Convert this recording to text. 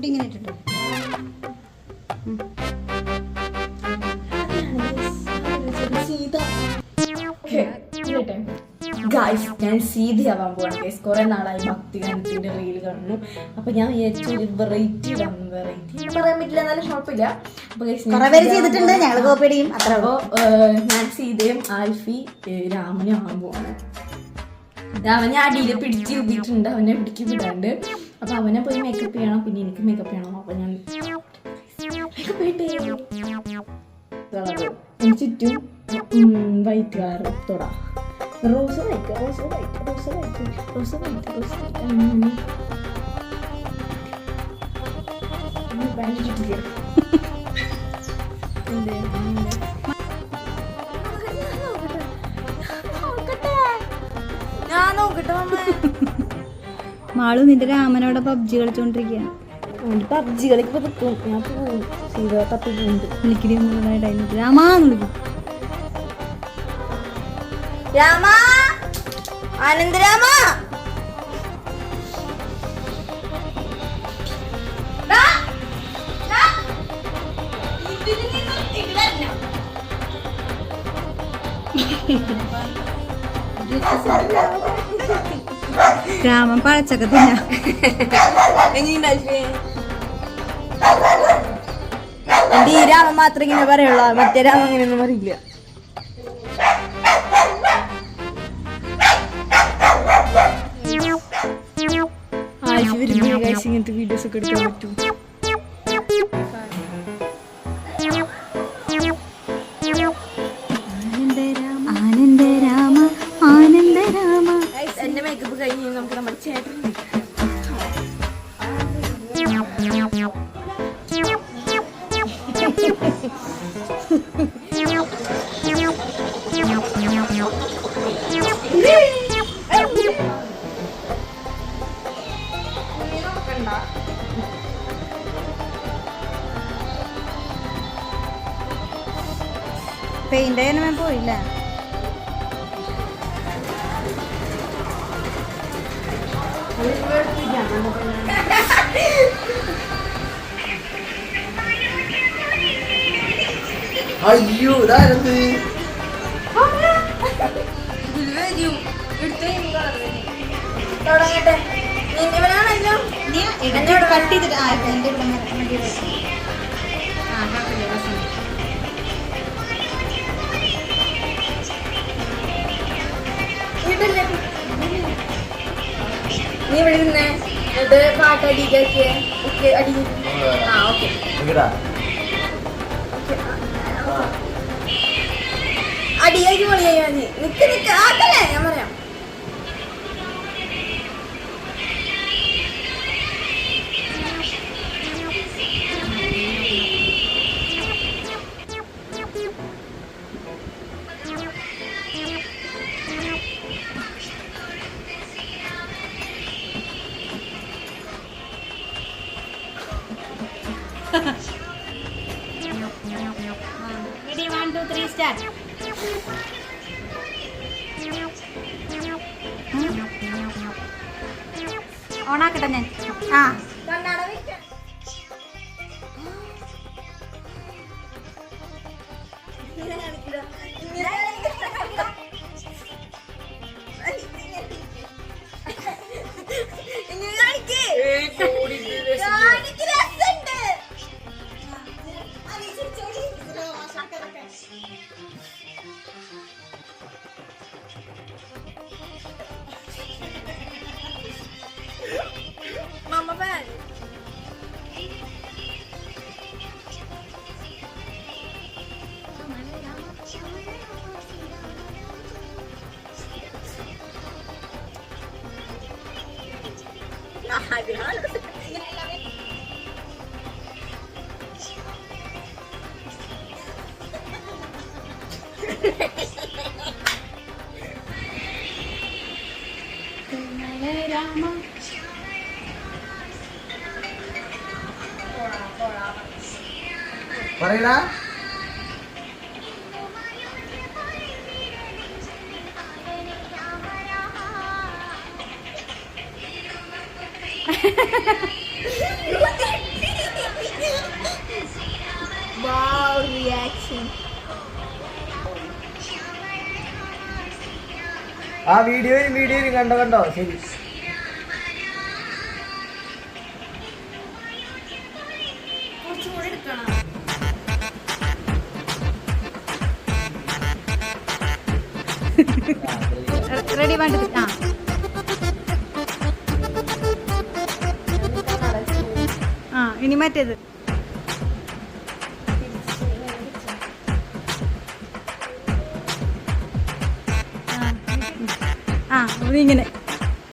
ഇവിടെ ഇങ്ങനെ ഇട്ടിട്ട് ഗായ്സ് ഞാൻ സീതയാവാൻ പോവാണ് ഗൈസ്. കുറെ നാളായി ഭക്തിഗാനത്തിന്റെ റീൽ കാണുന്നു. അപ്പൊ ഞാൻ വിചാരിച്ചു ഒരു വെറൈറ്റി പറയാൻ പറ്റില്ല, എന്നാലും കുഴപ്പമില്ല. അപ്പൊ ചെയ്തിട്ടുണ്ട്, ഞങ്ങൾ കോപ്പി അടിക്കും. അപ്പൊ ഞാൻ സീതയും ആൽഫി രാമനും ആവാൻ പോവാണ്. രാമനെ അടിയിൽ പിടിച്ച് ഇരുത്തിയിട്ടുണ്ട്, അവനെ പിടിക്ക് വിടാണ്ട്. അപ്പൊ അവനെ പോയി മേക്കപ്പ് ചെയ്യണം, പിന്നെ എനിക്ക് മേക്കപ്പ് ചെയ്യണം. അപ്പൊ ഞാൻ മേക്കപ്പ് എനിക്ക് ചുറ്റും വൈറ്റ് കളർ തൊടാ, rose white rose white rose white rose white rose ഞാൻ നോക്കട്ടെ. മാളു നിന്റെ രാമനോടെ പബ്ജി കളിച്ചോണ്ടിരിക്കുക. പബ്ജി കളിക്കുമ്പോ നിൽക്കും, ഞാൻ പോകും. സീത തപ്പി പോകുന്നുണ്ട്. വിളിക്കണ രാമാന്ന് വിളിക്കും. രാമ ആനന്ദരാമ രാമൻ പഴച്ചൊക്കെ തിന്നാ. എന്റെ ഈ രാമൻ മാത്രം ഇങ്ങനെ പറയുള്ളൂ, മറ്റേ രാമൻ അങ്ങനെയൊന്നും പറയില്ല. ഇങ്ങനത്തെ വീഡിയോസ് ഒക്കെ എടുക്കാൻ പറ്റും. എന്റെ മേക്കപ്പ് കഴിഞ്ഞ് നമുക്ക് നമ്മുടെ ചേട്ടൻ പെയിന്റ് ചെയ്യാൻ പോയില്ല. അയ്യോ ഇതാരത് തുടങ്ങട്ടെ. ഇവനാണല്ലോ കട്ട് ചെയ്തിട്ട് നീ ഇവിടെ നിന്നേ, ഇത് പാട്ട് അടിക്കൊക്കെ അടി. ആ ഓക്കെ അടിയാക്കി പൊളിയായി മതി. നിക്ക് നിക്ക് ആക്കല്ലേ, ഞാൻ പറയാം. Ready, 1, 2, 3, start. ഓണാക്കട്ടെ ഞാൻ. ആ Mama Ben. പറയടാ. റിയാക്ഷൻ. ആ വീഡിയോയിൽ കണ്ടോ ശരി. കുറച്ചുകൂടെ എടുക്കണം. റെഡി 1 2 ആ ഇനി മറ്റേത്. ഇങ്ങനെ